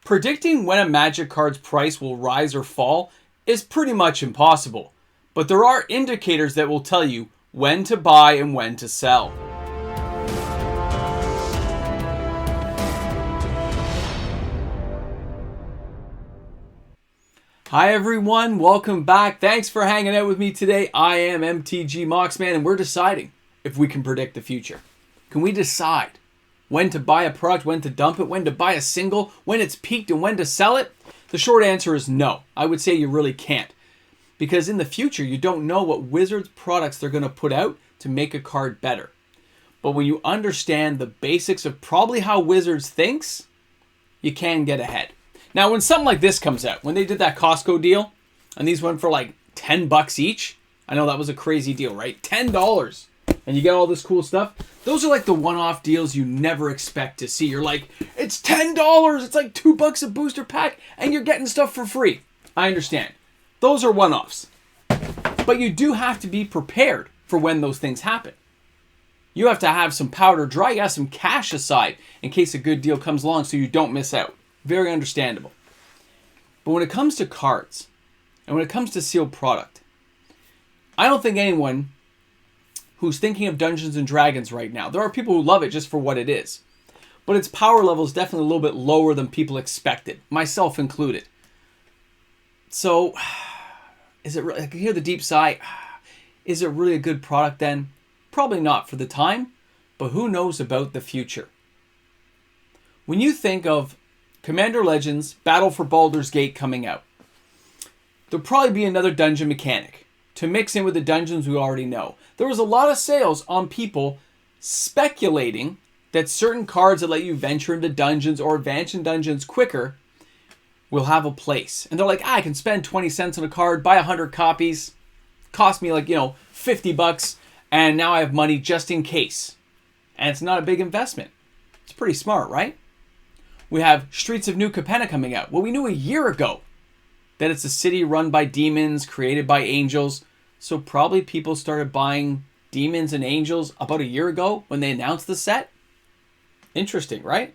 Predicting when a Magic card's price will rise or fall is pretty much impossible, but there are indicators that will tell you when to buy and when to sell. Hi everyone, welcome back. Thanks for hanging out with me today. I am MTG Moxman, and we're deciding if we can predict the future. Can we decide when to buy a product, when to dump it, when to buy a single, when it's peaked, and when to sell it? The short answer is no. I would say you really can't. Because in the future, you don't know what Wizards products they're going to put out to make a card better. But when you understand the basics of probably how Wizards thinks, you can get ahead. Now, when something like this comes out, when they did that Costco deal, and these went for like $10 each, I know that was a crazy deal, right? $10, and you get all this cool stuff. Those are like the one-off deals you never expect to see. You're like, it's $10, it's like $2 a booster pack, and you're getting stuff for free. I understand. Those are one-offs. But you do have to be prepared for when those things happen. You have to have some powder dry, you have some cash aside in case a good deal comes along so you don't miss out. Very understandable. But when it comes to cards, and when it comes to sealed product, I don't think anyone who's thinking of Dungeons & Dragons right now, there are people who love it just for what it is, but its power level is definitely a little bit lower than people expected, myself included. So, is it really, I can hear the deep sigh, is it really a good product then? Probably not for the time, but who knows about the future? When you think of Commander Legends, Battle for Baldur's Gate coming out, there'll probably be another dungeon mechanic to mix in with the dungeons we already know. There was a lot of sales on people speculating that certain cards that let you venture into dungeons or advance in dungeons quicker will have a place. And they're like, I can spend 20 cents on a card, buy 100 copies, cost me like, $50, and now I have money just in case. And it's not a big investment. It's pretty smart, right? We have Streets of New Capenna coming out. Well, we knew a year ago that it's a city run by demons, created by angels. So probably people started buying demons and angels about a year ago when they announced the set. Interesting, right?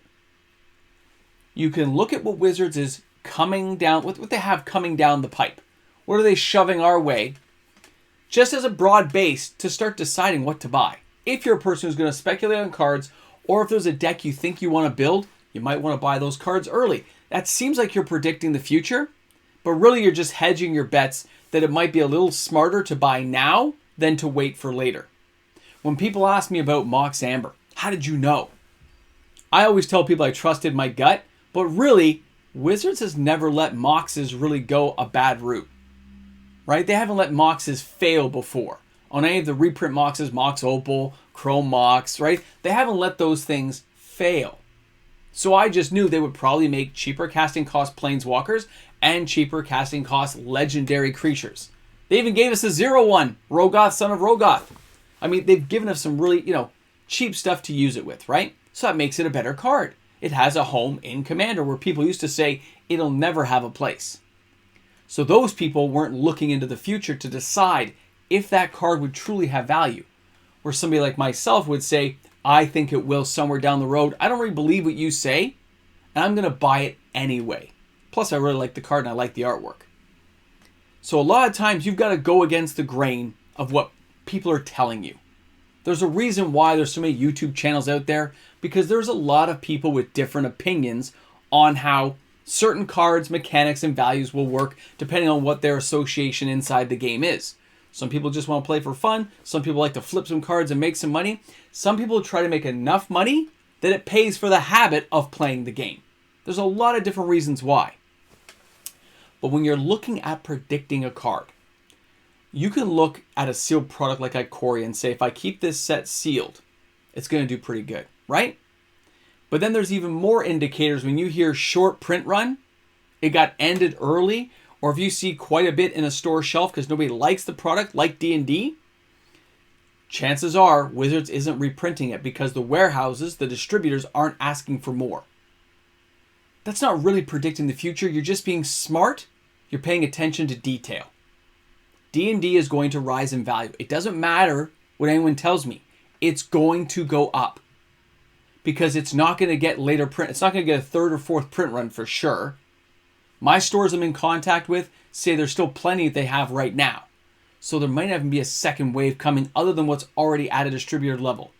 You can look at what Wizards is coming down, what they have coming down the pipe. What are they shoving our way? Just as a broad base to start deciding what to buy. If you're a person who's going to speculate on cards, or if there's a deck you think you want to build, you might want to buy those cards early. That seems like you're predicting the future, but really you're just hedging your bets that it might be a little smarter to buy now than to wait for later. When people ask me about Mox Amber, how did you know? I always tell people I trusted my gut, but really, Wizards has never let Moxes really go a bad route. Right? They haven't let Moxes fail before. On any of the reprint Moxes, Mox Opal, Chrome Mox, right? They haven't let those things fail. So I just knew they would probably make cheaper casting cost Planeswalkers and cheaper casting cost legendary creatures. They even gave us a 0/1, Rogoth, Son of Rogoth. I mean, they've given us some really, cheap stuff to use it with, right? So that makes it a better card. It has a home in Commander where people used to say it'll never have a place. So those people weren't looking into the future to decide if that card would truly have value. Where somebody like myself would say, I think it will somewhere down the road. I don't really believe what you say, and I'm going to buy it anyway. Plus, I really like the card and I like the artwork. So a lot of times you've got to go against the grain of what people are telling you. There's a reason why there's so many YouTube channels out there, because there's a lot of people with different opinions on how certain cards, mechanics, and values will work depending on what their association inside the game is. Some people just want to play for fun. Some people like to flip some cards and make some money. Some people try to make enough money that it pays for the habit of playing the game. There's a lot of different reasons why. But when you're looking at predicting a card, you can look at a sealed product like Ikoria and say, if I keep this set sealed, it's going to do pretty good, right? But then there's even more indicators when you hear short print run, it got ended early, or if you see quite a bit in a store shelf because nobody likes the product, like D&D, chances are Wizards isn't reprinting it because the warehouses, the distributors, aren't asking for more. That's not really predicting the future. You're just being smart. You're paying attention to detail. D&D is going to rise in value. It doesn't matter what anyone tells me. It's going to go up. because it's not going to get later print. It's not going to get a third or fourth print run for sure. My stores I'm in contact with say there's still plenty they have right now. So there might not even be a second wave coming other than what's already at a distributor level.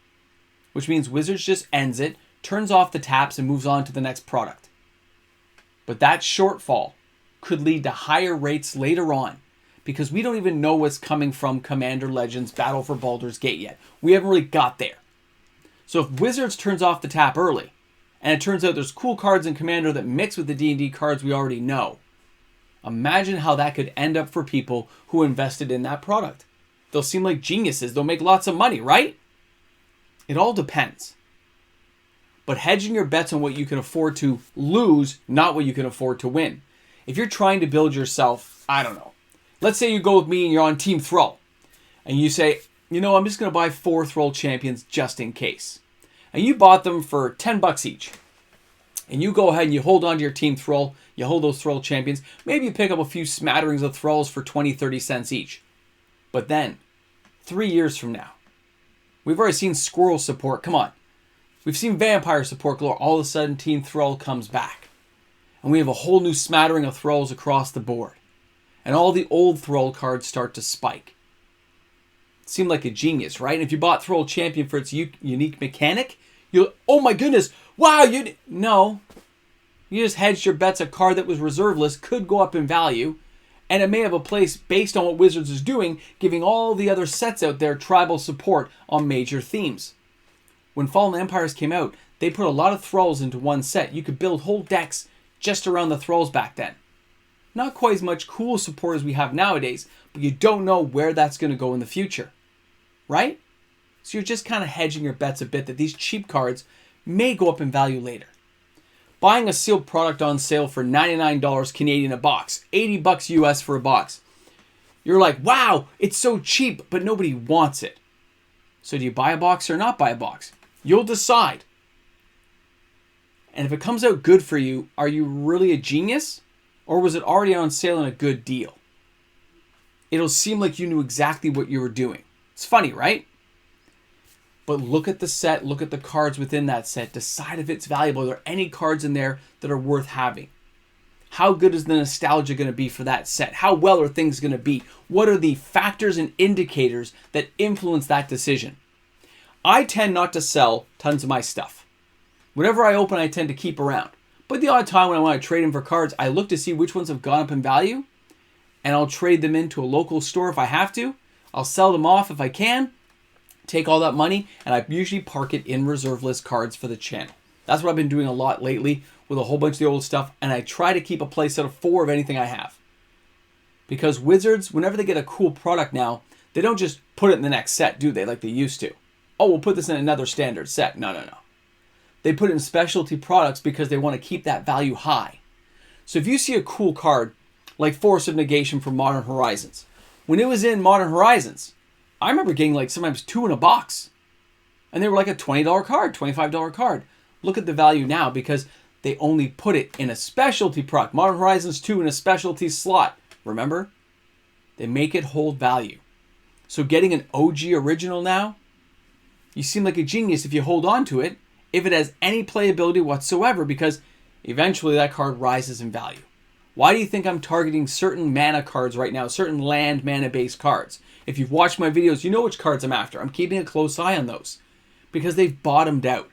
Which means Wizards just ends it, turns off the taps, and moves on to the next product. But that shortfall could lead to higher rates later on, because we don't even know what's coming from Commander Legends Battle for Baldur's Gate yet. We haven't really got there. So if Wizards turns off the tap early, and it turns out there's cool cards in Commander that mix with the D&D cards we already know, imagine how that could end up for people who invested in that product. They'll seem like geniuses. They'll make lots of money, right? It all depends. But hedging your bets on what you can afford to lose, not what you can afford to win. If you're trying to build yourself, I don't know. Let's say you go with me and you're on Team Thrall. And you say, you know, I'm just going to buy 4 Thrall champions just in case. And you bought them for $10 each. And you go ahead and you hold on to your Team Thrall. You hold those Thrall champions. Maybe you pick up a few smatterings of Thralls for 20, 30 cents each. But then, 3 years from now, we've already seen Squirrel support. Come on. We've seen Vampire support galore. All of a sudden, Team Thrall comes back. And we have a whole new smattering of Thralls across the board. And all the old Thrall cards start to spike. Seemed like a genius, right? And if you bought Thrall Champion for its unique mechanic, you'll, oh my goodness, wow, no. You just hedged your bets a card that was reserveless could go up in value, and it may have a place based on what Wizards is doing, giving all the other sets out there tribal support on major themes. When Fallen Empires came out, they put a lot of Thralls into one set. You could build whole decks just around the Thralls back then. Not quite as much cool support as we have nowadays, but you don't know where that's going to go in the future. Right? So you're just kind of hedging your bets a bit that these cheap cards may go up in value later. Buying a sealed product on sale for $99 Canadian a box, $80 US for a box. You're like, wow, it's so cheap, but nobody wants it. So do you buy a box or not buy a box? You'll decide. And if it comes out good for you, are you really a genius? Or was it already on sale and a good deal? It'll seem like you knew exactly what you were doing. It's funny, right? But look at the set, look at the cards within that set, decide if it's valuable. Are there any cards in there that are worth having? How good is the nostalgia going to be for that set? How well are things going to be? What are the factors and indicators that influence that decision? I tend not to sell tons of my stuff. Whatever I open, I tend to keep around. But the odd time when I want to trade in for cards, I look to see which ones have gone up in value, and I'll trade them into a local store if I have to. I'll sell them off if I can, take all that money, and I usually park it in reserve list cards for the channel. That's what I've been doing a lot lately with a whole bunch of the old stuff, and I try to keep a place out of 4 of anything I have. Because Wizards, whenever they get a cool product now, they don't just put it in the next set, do they, like they used to? Oh, we'll put this in another standard set. No. They put it in specialty products because they want to keep that value high. So if you see a cool card like Force of Negation from Modern Horizons, when it was in Modern Horizons, I remember getting like sometimes 2 in a box. And they were like a $20 card, $25 card. Look at the value now because they only put it in a specialty product. Modern Horizons 2 in a specialty slot. Remember? They make it hold value. So getting an OG original now, you seem like a genius if you hold on to it, if it has any playability whatsoever, because eventually that card rises in value. Why do you think I'm targeting certain mana cards right now, certain land mana-based cards? If you've watched my videos, you know which cards I'm after. I'm keeping a close eye on those because they've bottomed out.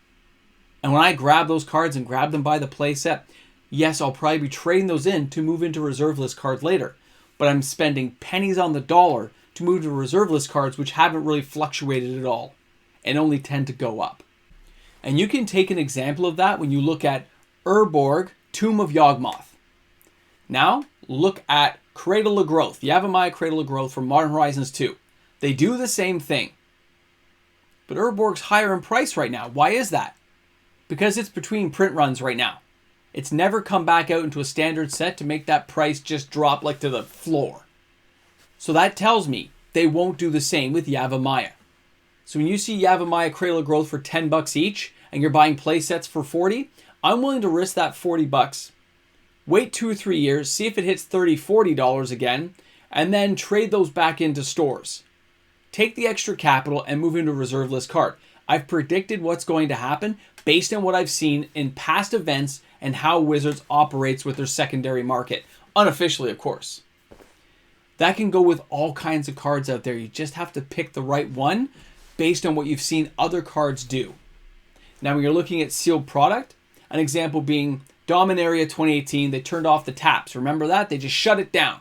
And when I grab those cards and grab them by the playset, yes, I'll probably be trading those in to move into reserve list cards later. But I'm spending pennies on the dollar to move to reserve list cards which haven't really fluctuated at all and only tend to go up. And you can take an example of that when you look at Urborg, Tomb of Yawgmoth. Now, look at Cradle of Growth, Yavimaya Cradle of Growth from Modern Horizons 2. They do the same thing. But Urborg's higher in price right now. Why is that? Because it's between print runs right now. It's never come back out into a standard set to make that price just drop like to the floor. So that tells me they won't do the same with Yavimaya. So when you see Yavimaya Cradle of Growth for $10 each and you're buying play sets for $40, I'm willing to risk that $40. Wait 2 or 3 years, see if it hits $30, $40 again, and then trade those back into stores. Take the extra capital and move into a reserve list card. I've predicted what's going to happen based on what I've seen in past events and how Wizards operates with their secondary market. Unofficially, of course. That can go with all kinds of cards out there. You just have to pick the right one based on what you've seen other cards do. Now, when you're looking at sealed product, an example being Dominaria 2018, they turned off the taps. Remember that? They just shut it down.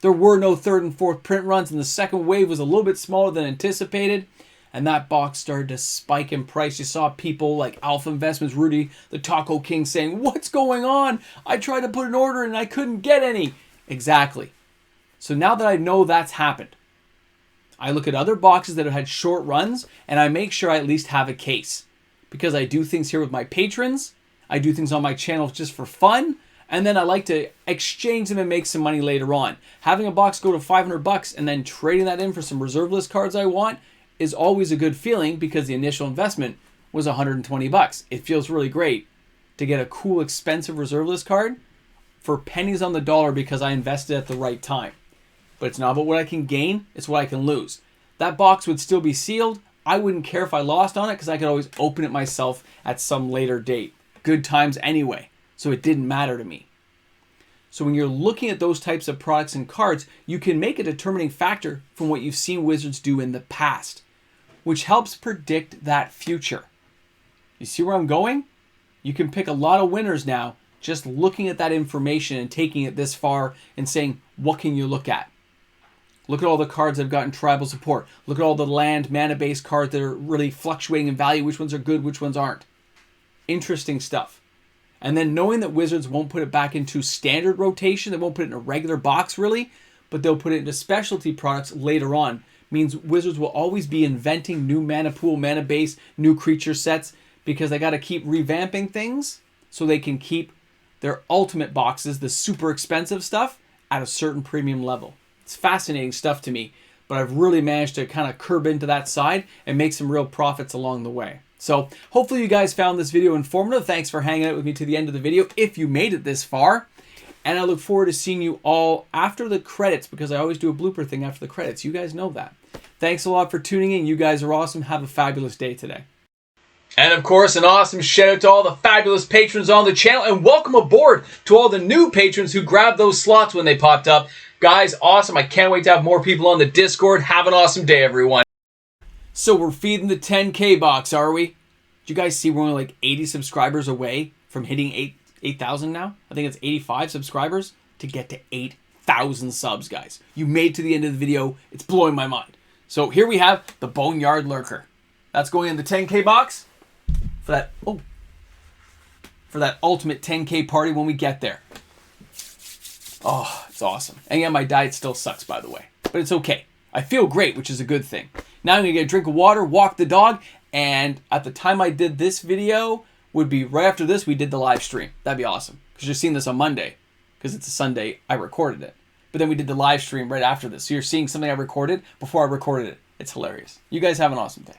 There were no third and fourth print runs, and the second wave was a little bit smaller than anticipated, and that box started to spike in price. You saw people like Alpha Investments, Rudy, the Taco King, saying, "What's going on? I tried to put an order and I couldn't get any." Exactly. So now that I know that's happened, I look at other boxes that have had short runs, and I make sure I at least have a case. Because I do things here with my patrons, I do things on my channel just for fun, and then I like to exchange them and make some money later on. Having a box go to $500 and then trading that in for some reserve list cards I want is always a good feeling because the initial investment was $120. It feels really great to get a cool, expensive reserve list card for pennies on the dollar because I invested at the right time. But it's not about what I can gain, it's what I can lose. That box would still be sealed. I wouldn't care if I lost on it because I could always open it myself at some later date. Good times anyway, so it didn't matter to me. So when you're looking at those types of products and cards, you can make a determining factor from what you've seen Wizards do in the past, which helps predict that future. You see where I'm going? You can pick a lot of winners now just looking at that information and taking it this far and saying, what can you look at? Look at all the cards that have gotten tribal support. Look at all the land, mana-based cards that are really fluctuating in value. Which ones are good, which ones aren't. Interesting stuff. And then knowing that Wizards won't put it back into standard rotation, they won't put it in a regular box really, but they'll put it into specialty products later on, means Wizards will always be inventing new mana pool, mana base, new creature sets, because they got to keep revamping things so they can keep their ultimate boxes, the super expensive stuff, at a certain premium level. It's fascinating stuff to me, but I've really managed to kind of curb into that side and make some real profits along the way. So hopefully you guys found this video informative. Thanks for hanging out with me to the end of the video if you made it this far. And I look forward to seeing you all after the credits because I always do a blooper thing after the credits. You guys know that. Thanks a lot for tuning in. You guys are awesome. Have a fabulous day today. And of course, an awesome shout out to all the fabulous patrons on the channel, and welcome aboard to all the new patrons who grabbed those slots when they popped up. Guys, awesome. I can't wait to have more people on the Discord. Have an awesome day, everyone. So we're feeding the 10K box, are we? Did you guys see we're only like 80 subscribers away from hitting 8,000 now? I think it's 85 subscribers to get to 8,000 subs, guys. You made it to the end of the video. It's blowing my mind. So here we have the Boneyard Lurker. That's going in the 10K box for that ultimate 10K party when we get there. Oh, it's awesome. And yeah, my diet still sucks, by the way. But it's okay. I feel great, which is a good thing. Now I'm going to get a drink of water, walk the dog, and at the time I did this video would be right after this we did the live stream. That'd be awesome. Because you're seeing this on Monday. Because it's a Sunday, I recorded it. But then we did the live stream right after this. So you're seeing something I recorded before I recorded it. It's hilarious. You guys have an awesome day.